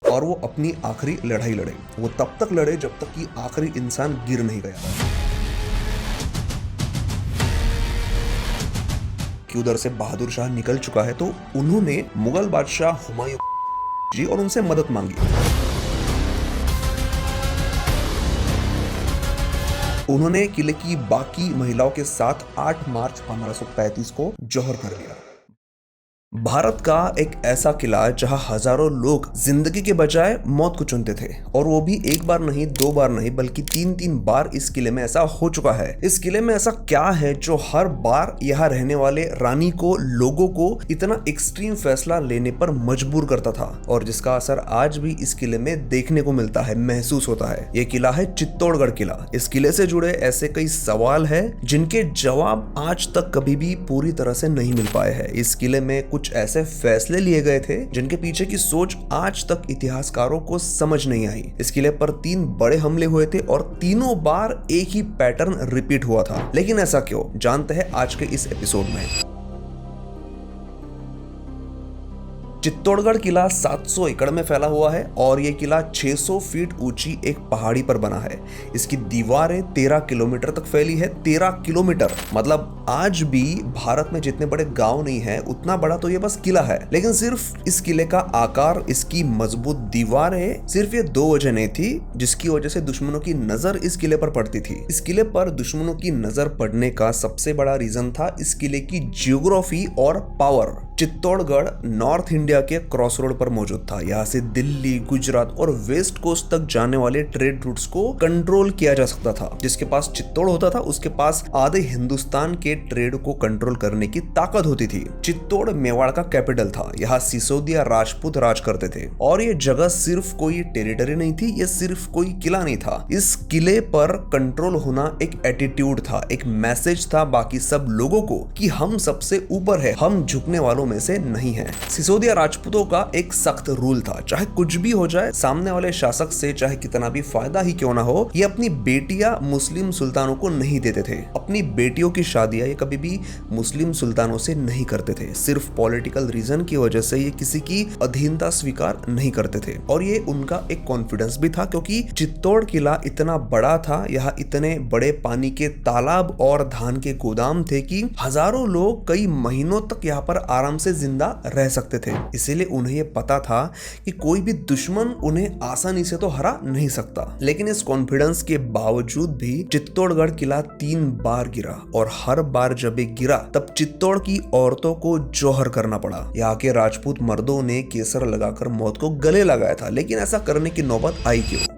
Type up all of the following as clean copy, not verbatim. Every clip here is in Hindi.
और वो अपनी आखिरी लड़ाई लड़े। वो तब तक लड़े जब तक कि आखिरी इंसान गिर नहीं गया। कि उधर से बहादुर शाह निकल चुका है तो उन्होंने मुगल बादशाह हुमायूं जी और उनसे मदद मांगी। उन्होंने किले की बाकी महिलाओं के साथ 8 मार्च 1535 को जौहर कर लिया। भारत का एक ऐसा किला जहां हजारों लोग जिंदगी के बजाय मौत को चुनते थे, और वो भी एक बार नहीं, 2 बार नहीं, बल्कि 3-3 बार इस किले में ऐसा हो चुका है। इस किले में ऐसा क्या है जो हर बार यहाँ रहने वाले रानी को, लोगों को इतना एक्सट्रीम फैसला लेने पर मजबूर करता था, और जिसका असर आज भी इस किले में देखने को मिलता है, महसूस होता है। ये किला है चित्तौड़गढ़ किला। इस किले से जुड़े ऐसे कई सवाल है जिनके जवाब आज तक कभी भी पूरी तरह से नहीं मिल पाए हैं। इस किले में कुछ ऐसे फैसले लिए गए थे जिनके पीछे की सोच आज तक इतिहासकारों को समझ नहीं आई। इस किले पर 3 बड़े हमले हुए थे और तीनों बार एक ही पैटर्न रिपीट हुआ था। लेकिन ऐसा क्यों, जानते हैं आज के इस एपिसोड में। चित्तौड़गढ़ किला 700 एकड़ में फैला हुआ है और यह किला 600 फीट ऊंची एक पहाड़ी पर बना है। इसकी दीवारें 13 किलोमीटर तक फैली है। 13 किलोमीटर मतलब आज भी भारत में जितने बड़े गांव नहीं है उतना बड़ा तो ये बस किला है। लेकिन सिर्फ इस किले का आकार, इसकी मजबूत दीवारें, सिर्फ ये 2 वजह नहीं थी जिसकी वजह से दुश्मनों की नजर इस किले पर पड़ती थी। इस किले पर दुश्मनों की नजर पड़ने का सबसे बड़ा रीजन था इस किले की जियोग्राफी और पावर। चित्तौड़गढ़ नॉर्थ इंडिया के क्रॉस रोड पर मौजूद था। यहाँ से दिल्ली, गुजरात और वेस्ट कोस्ट तक जाने वाले ट्रेड रूट्स को कंट्रोल किया जा सकता था। जिसके पास चित्तौड़ होता था उसके पास आधे हिंदुस्तान के ट्रेड को कंट्रोल करने की ताकत होती थी। चित्तौड़ मेवाड़ का कैपिटल था। यहाँ सिसोदिया राजपूत राज करते थे और ये जगह सिर्फ कोई टेरिटरी नहीं थी, ये सिर्फ कोई किला नहीं था। इस किले पर कंट्रोल होना एक एटीट्यूड था, एक मैसेज था बाकी सब लोगों को कि हम सबसे ऊपर है, हम झुकने वालों में से नहीं है। सिसोदिया राजपूतों का एक सख्त रूल था, चाहे कुछ भी हो जाए, सामने वाले शासक से चाहे कितना भी फायदा ही क्यों ना हो, ये अपनी बेटियां मुस्लिम सुल्तानों को नहीं देते थे। अपनी बेटियों की शादियां ये कभी भी मुस्लिम सुल्तानों से नहीं करते थे। सिर्फ पॉलिटिकल रीजन की वजह से ये किसी की अधीनता स्वीकार नहीं करते थे, और ये उनका एक कॉन्फिडेंस भी था क्योंकि चित्तौड़ किला इतना बड़ा था, यहाँ इतने बड़े पानी के तालाब और धान के गोदाम थे कि हजारों लोग कई महीनों तक यहाँ पर आराम से जिंदा रह सकते थे। इसीलिए उन्हें ये पता था कि कोई भी दुश्मन उन्हें आसानी से तो हरा नहीं सकता। लेकिन इस कॉन्फिडेंस के बावजूद भी चित्तौड़गढ़ किला 3 बार गिरा, और हर बार जब ये गिरा तब चित्तौड़ की औरतों को जौहर करना पड़ा। यहाँ के राजपूत मर्दों ने केसर लगाकर मौत को गले लगाया था, लेकिन ऐसा करने की नौबत आई क्यों?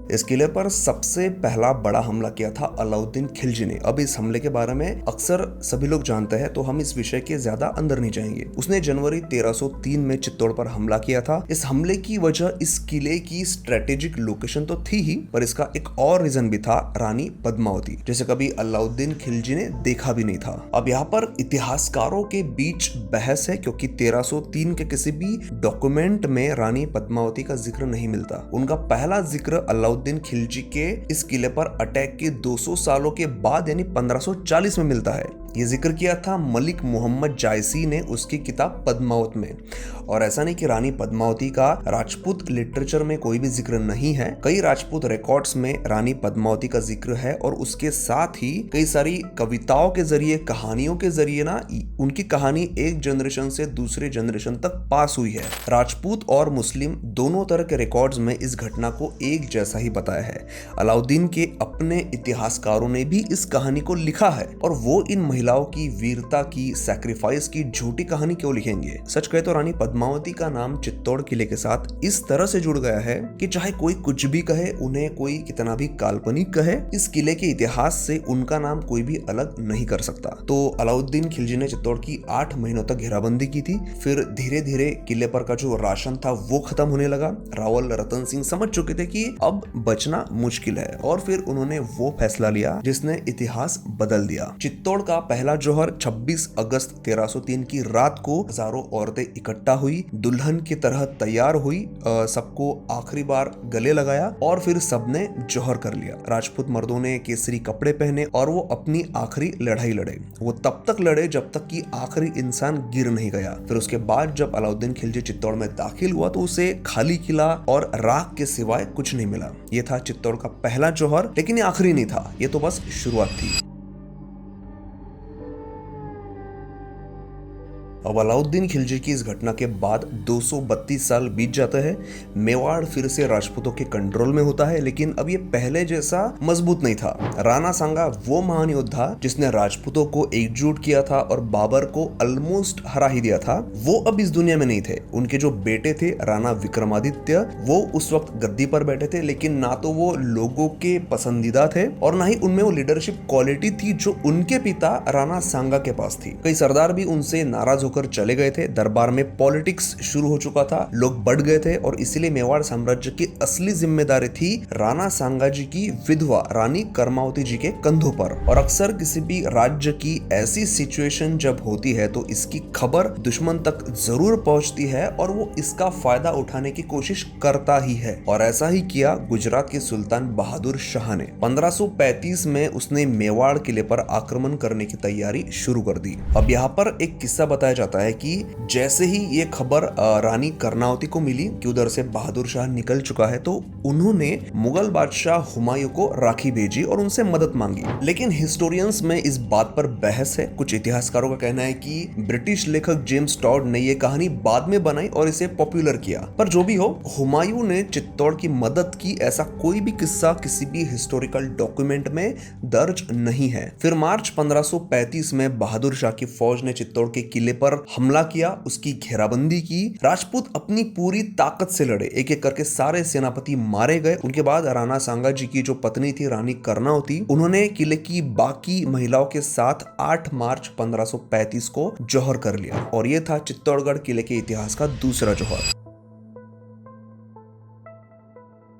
इस किले पर सबसे पहला बड़ा हमला किया था अलाउद्दीन खिलजी ने। अब इस हमले के बारे में अक्सर सभी लोग जानते हैं तो हम इस विषय के ज्यादा अंदर नहीं जाएंगे। उसने जनवरी 1303 में चित्तौड़ पर हमला किया था। इस हमले की वजह इस किले की स्ट्रेटेजिक लोकेशन तो थी ही, पर इसका एक और रीजन भी था, रानी पद्मावती, जैसे कभी अलाउद्दीन खिलजी ने देखा भी नहीं था। अब यहाँ पर इतिहासकारों के बीच बहस है क्योंकि 1303 के किसी भी डॉक्यूमेंट में रानी पद्मावती का जिक्र नहीं मिलता। उनका पहला जिक्र अलाउद्दीन खिलजी के इस किले पर अटैक के 200 सालों के बाद यानी 1540 में मिलता है। ये जिक्र किया था मलिक मोहम्मद जायसी ने उसकी किताब पद्मावत में। और ऐसा नहीं कि रानी पद्मावती का राजपूत लिटरेचर में कोई भी जिक्र नहीं है। कई राजपूत रिकॉर्ड्स में रानी पद्मावती का जिक्र है, और उसके साथ ही कई सारी कविताओं के जरिए, कहानियों के जरिए ना उनकी कहानी एक जनरेशन से दूसरे जनरेशन तक पास हुई है। राजपूत और मुस्लिम दोनों तरह के रिकॉर्ड्स में इस घटना को एक जैसा ही बताया है। अलाउद्दीन के अपने इतिहासकारों ने भी इस कहानी को लिखा है, और वो इन महिलाओं की वीरता की, सैक्रिफाइस की झूठी कहानी क्यों लिखेंगे? सच कहे तो रानी पद्मावती का नाम चित्तौड़ किले के साथ इस तरह से जुड़ गया है कि चाहे कोई कुछ भी कहे, उन्हें कोई कितना भी काल्पनिक कहे, इस किले के इतिहास से उनका नाम कोई भी अलग नहीं कर सकता। तो अलाउद्दीन खिलजी ने चित्तौड़ की 8 महीनों तक घेराबंदी की थी। फिर धीरे धीरे किले पर का जो राशन था वो खत्म होने लगा। रावल रतन सिंह समझ चुके थे कि अब बचना मुश्किल है, और फिर उन्होंने वो फैसला लिया जिसने इतिहास बदल दिया। चित्तौड़ का पहला जौहर 26 अगस्त 1303 की रात को हजारों औरतें इकट्ठा हुई, दुल्हन की तरह तैयार हुई, सबको आखिरी बार गले लगाया और फिर सबने जौहर कर लिया। राजपूत मर्दों ने केसरी कपड़े पहने और वो अपनी आखिरी लड़ाई लड़े। वो तब तक लड़े जब तक कि आखिरी इंसान गिर नहीं गया। फिर उसके बाद जब अलाउद्दीन खिलजी चित्तौड़ में दाखिल हुआ तो उसे खाली किला और राख के सिवाय कुछ नहीं मिला। ये था चित्तौड़ का पहला जौहर, लेकिन ये आखिरी नहीं था, ये तो बस शुरुआत थी। अब अलाउद्दीन खिलजी की इस घटना के बाद 232 साल बीत जाते हैं। मेवाड़ फिर से राजपूतों के कंट्रोल में होता है, लेकिन अब ये पहले जैसा मजबूत नहीं था। राणा सांगा वो महान योद्धा जिसने राजपूतों को एकजुट किया था और बाबर को ऑलमोस्ट हरा ही दिया था, वो अब इस दुनिया में नहीं थे। उनके जो बेटे थे राणा विक्रमादित्य, वो उस वक्त गद्दी पर बैठे थे, लेकिन ना तो वो लोगों के पसंदीदा थे और ना ही उनमें वो लीडरशिप क्वालिटी थी जो उनके पिता राणा सांगा के पास थी। कई सरदार भी उनसे नाराज होकर चले गए थे। दरबार में पॉलिटिक्स शुरू हो चुका था, लोग बढ़ गए थे और इसीलिए मेवाड़ साम्राज्य की असली जिम्मेदारी थी राणा सांगा जी की विधवा रानी करमावती जी के कंधों पर। और अक्सर किसी भी राज्य की ऐसी सिचुएशन जब होती है तो इसकी खबर दुश्मन तक जरूर पहुंचती है और वो इसका फायदा उठाने की कोशिश करता ही है। और ऐसा ही किया गुजरात के सुल्तान बहादुर शाह ने। 1535 में उसने मेवाड़ किले पर आक्रमण करने की तैयारी शुरू कर दी। अब यहाँ पर एक किस्सा बताया जाता है कि जैसे ही ये खबर रानी कर्णावती को मिली कि उधर से बहादुर शाह निकल चुका है, तो उन्होंने मुगल बादशाह हुमायूं को राखी भेजी और उनसे मदद मांगी। लेकिन हिस्टोरियंस में इस बात पर बहस है। कुछ इतिहासकारों का कहना है कि ब्रिटिश लेखक जेम्स टॉड ने ये कहानी बाद में बनाई और इसे पॉपुलर किया। पर जो भी हो, हुमायूं ने चित्तौड़ की मदद की ऐसा कोई भी किस्सा किसी भी हिस्टोरिकल डॉक्यूमेंट में दर्ज नहीं है। फिर मार्च 1535 में बहादुर शाह की फौज ने चित्तौड़ के किले पर हमला किया, उसकी घेराबंदी की। राजपूत अपनी पूरी ताकत से लड़े, एक एक करके सारे सेनापति मारे गए। उनके बाद राणा सांगा जी की जो पत्नी थी रानी कर्णावती, उन्होंने किले की बाकी महिलाओं के साथ 8 मार्च 1535 को जौहर कर लिया और यह था चित्तौड़गढ़ किले के इतिहास का दूसरा जौहर।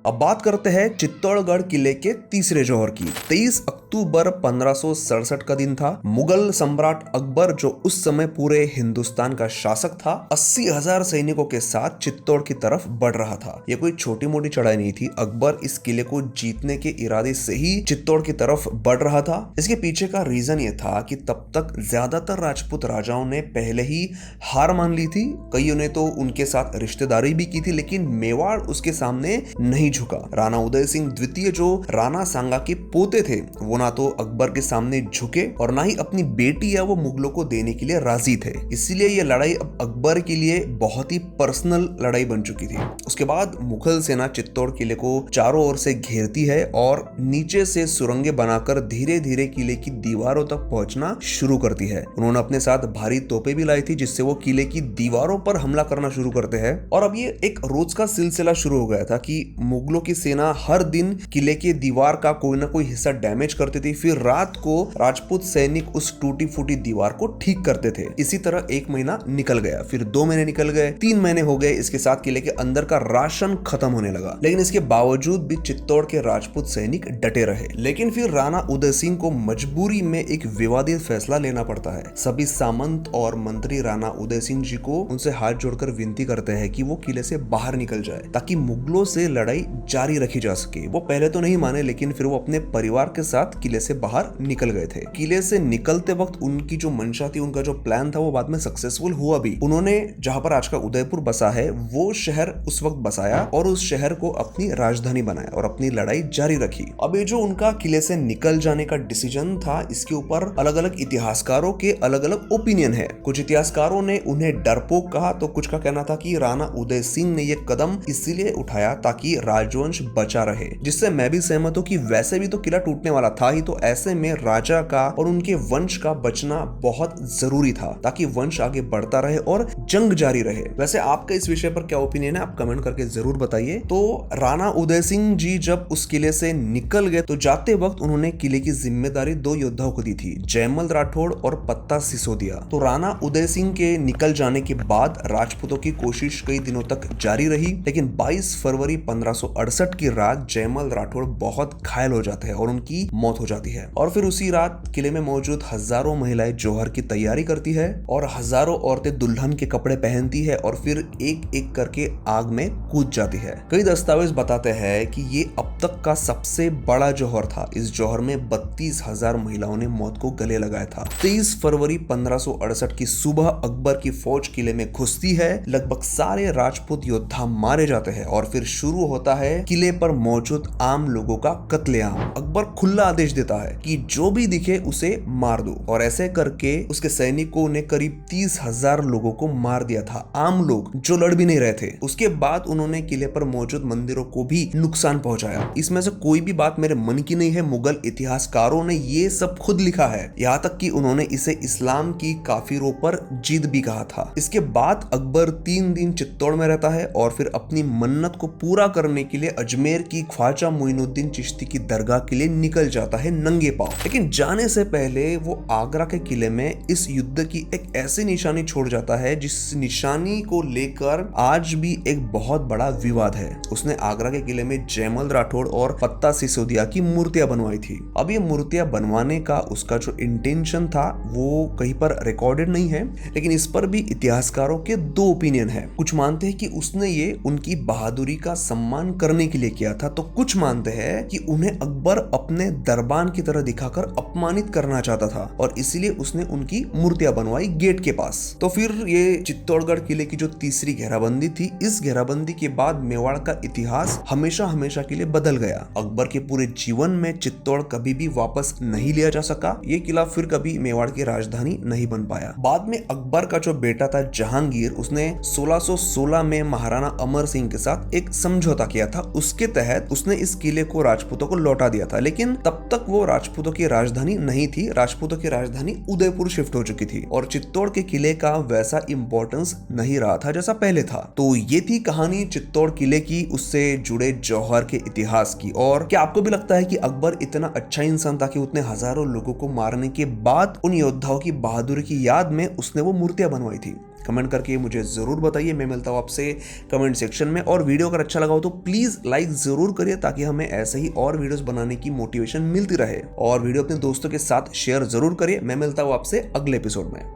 अब बात करते हैं चित्तौड़गढ़ किले के तीसरे जौहर की। 23 अक्टूबर 1567 का दिन था। मुगल सम्राट अकबर, जो उस समय पूरे हिंदुस्तान का शासक था, 80,000 सैनिकों के साथ चित्तौड़ की तरफ बढ़ रहा था। यह कोई छोटी मोटी चढ़ाई नहीं थी। अकबर इस किले को जीतने के इरादे से ही चित्तौड़ की तरफ बढ़ रहा था। इसके पीछे का रीजन ये था कि तब तक ज्यादातर राजपूत राजाओं ने पहले ही हार मान ली थी। कईयों ने तो उनके साथ रिश्तेदारी भी की थी, लेकिन मेवाड़ उसके सामने नहीं झुका। राणा उदय सिंह द्वितीय, जो राणा सांगा के पोते थे, वो ना तो अकबर के सामने झुके और ना ही अपनी बेटी या वो मुगलों को देने के लिए राजी थे। इसीलिए ये लड़ाई अब अकबर के लिए बहुत ही पर्सनल लड़ाई बन चुकी थी। उसके बाद मुगल सेना चित्तौड़ किले को चारों ओर से घेरती है और नीचे से सुरंगें बनाकर धीरे धीरे किले की दीवारों तक पहुंचना शुरू करती है। उन्होंने अपने साथ भारी तोपें भी लाई थी, जिससे वो किले की दीवारों पर हमला करना शुरू करते हैं। और अब ये एक रोज का सिलसिला शुरू हो गया था कि मुगलों की सेना हर दिन किले के दीवार का कोई ना कोई हिस्सा डैमेज करती थी। फिर रात को राजपूत सैनिक उस टूटी फूटी दीवार को ठीक करते थे। इसी तरह 1 महीना निकल गया, फिर 2 महीने निकल गए, 3 महीने हो गए। इसके साथ किले के अंदर का राशन खत्म होने लगा, लेकिन इसके बावजूद भी चित्तौड़ के राजपूत सैनिक डटे रहे। लेकिन फिर राणा उदय सिंह को मजबूरी में एक विवादित फैसला लेना पड़ता है। सभी सामंत और मंत्री राणा उदय सिंह जी को उनसे हाथ जोड़कर विनती करते हैं कि वो किले से बाहर निकल जाए ताकि मुगलों से लड़ाई जारी रखी जा सके। वो पहले तो नहीं माने, लेकिन फिर वो अपने परिवार के साथ किले से बाहर निकल गए थे। किले से निकलते वक्त उनकी जो मंशा थी, उनका जो प्लान था, वो बाद में सक्सेसफुल हुआ भी। उन्होंने जहां पर आज का उदयपुर बसा है, वो शहर उस वक्त बसाया और उस शहर को अपनी राजधानी बनाया और अपनी लड़ाई जारी रखी। अब ये जो उनका किले से निकल जाने का डिसीजन था, इसके ऊपर अलग अलग इतिहासकारों के अलग अलग ओपिनियन है। कुछ इतिहासकारों ने उन्हें डरपोक कहा, तो कुछ का कहना था कि राणा उदय सिंह ने यह कदम इसीलिए उठाया ताकि राजवंश बचा रहे, जिससे मैं भी सहमत हूं कि वैसे भी तो किला टूटने वाला था ही, तो ऐसे में राजा का और उनके वंश का बचना बहुत जरूरी था ताकि वंश आगे बढ़ता रहे और जंग जारी रहे। वैसे आपका इस विषय पर क्या ओपिनियन है, आप कमेंट करके जरूर बताइए। तो राणा उदय सिंह जी जब उस किले से निकल गए, तो जाते वक्त उन्होंने किले की जिम्मेदारी 2 योद्धाओं को दी थी, जयमल राठौड़ और पत्ता सिसोदिया। तो राणा उदय सिंह के निकल जाने के बाद राजपूतों की कोशिश कई दिनों तक जारी रही, लेकिन 22 फरवरी 1568 की रात जयमल राठौड़ बहुत घायल हो जाते हैं और उनकी मौत मौत हो जाती है। और फिर उसी रात किले में मौजूद हजारों महिलाएं जौहर की तैयारी करती है और हजारों औरतें दुल्हन के कपड़े पहनती है और फिर एक एक करके आग में कूद जाती है। कई दस्तावेज बताते हैं कि ये अब तक का सबसे बड़ा जौहर था। इस जौहर में 32,000 महिलाओं ने मौत को गले लगाया था। 23 फरवरी 1568 की सुबह अकबर की फौज किले में घुसती है। लगभग सारे राजपूत योद्धा मारे जाते हैं और फिर शुरू होता है किले पर मौजूद आम लोगों का कत्लेआम। अकबर खुला आदेश देता है कि जो भी दिखे उसे मार दो और ऐसे करके उसके सैनिकों ने करीब 30,000 लोगों को मार दिया था, आम लोग जो लड़ भी नहीं रहे थे। उसके बाद उन्होंने किले पर मौजूद मंदिरों को भी नुकसान पहुंचाया। इसमें से कोई भी बात मेरे मन की नहीं है, मुगल इतिहासकारों ने ये सब खुद लिखा है। यहाँ तक कि उन्होंने इसे इस्लाम की काफिरों पर जीत भी कहा था। इसके बाद अकबर 3 दिन चित्तौड़ में रहता है और फिर अपनी मन्नत को पूरा करने के लिए अजमेर की ख्वाजा मोइनुद्दीन चिश्ती की दरगाह के लिए निकल जाता है नंगे पांव। लेकिन जाने से पहले वो आगरा के किले में इस युद्ध की एक ऐसी निशानी छोड़ जाता है जिस निशानी को लेकर आज भी एक बहुत बड़ा विवाद है। उसने आगरा के किले में जयमल राठौड़ और पत्ता सिसोदिया की मूर्तियां बनवाई थी। अब ये मूर्तियां बनवाने का उसका जो इंटेंशन था वो कहीं पर रिकॉर्डेड नहीं है, लेकिन इस पर भी इतिहासकारों के 2 ओपिनियन है। कुछ मानते हैं कि उसने ये उनकी बहादुरी का सम्मान करने के लिए किया था, तो कुछ मानते हैं कि उन्हें अकबर अपने दरबान की तरह दिखाकर अपमानित करना चाहता था और इसीलिए उसने उनकी मूर्तियां बनवाई गेट के पास। तो फिर ये चित्तौड़गढ़ किले की जो तीसरी घेराबंदी थी, इस घेराबंदी के बाद मेवाड़ का इतिहास हमेशा हमेशा के लिए बदल गया। अकबर के पूरे जीवन में चित्तौड़ कभी भी वापस नहीं लिया जा सका। ये किला फिर कभी मेवाड़ की राजधानी नहीं बन पाया। बाद में अकबर का जो बेटा था जहांगीर, उसने 1616 में महाराणा अमर सिंह के साथ एक समझौता किया था। उसके तहत उसने इस किले को राजपूतों को लौटा दिया था, लेकिन तब तक वो राजपूतों की राजधानी नहीं थी। राजपूतों की राजधानी उदयपुर शिफ्ट हो चुकी थी और चित्तौड़ के किले का वैसा इंपॉर्टेंस नहीं रहा था जैसा पहले था। तो ये थी कहानी चित्तौड़ किले की, उससे जुड़े जौहर के इतिहास की। और क्या आपको भी लगता है कि अकबर इतना अच्छा इंसान था कि उतने हजारों लोगों को मारने के बाद उन योद्धाओं की बहादुरी की याद में उसने वो मूर्तियां बनवाई थी? कमेंट करके मुझे जरूर बताइए। मैं मिलता हूं आपसे कमेंट सेक्शन में। और वीडियो अगर अच्छा लगा हो तो प्लीज लाइक जरूर करिए ताकि हमें ऐसे ही और वीडियोस बनाने की मोटिवेशन मिलती रहे। और वीडियो अपने दोस्तों के साथ शेयर जरूर करिए। मैं मिलता हूं आपसे अगले एपिसोड में।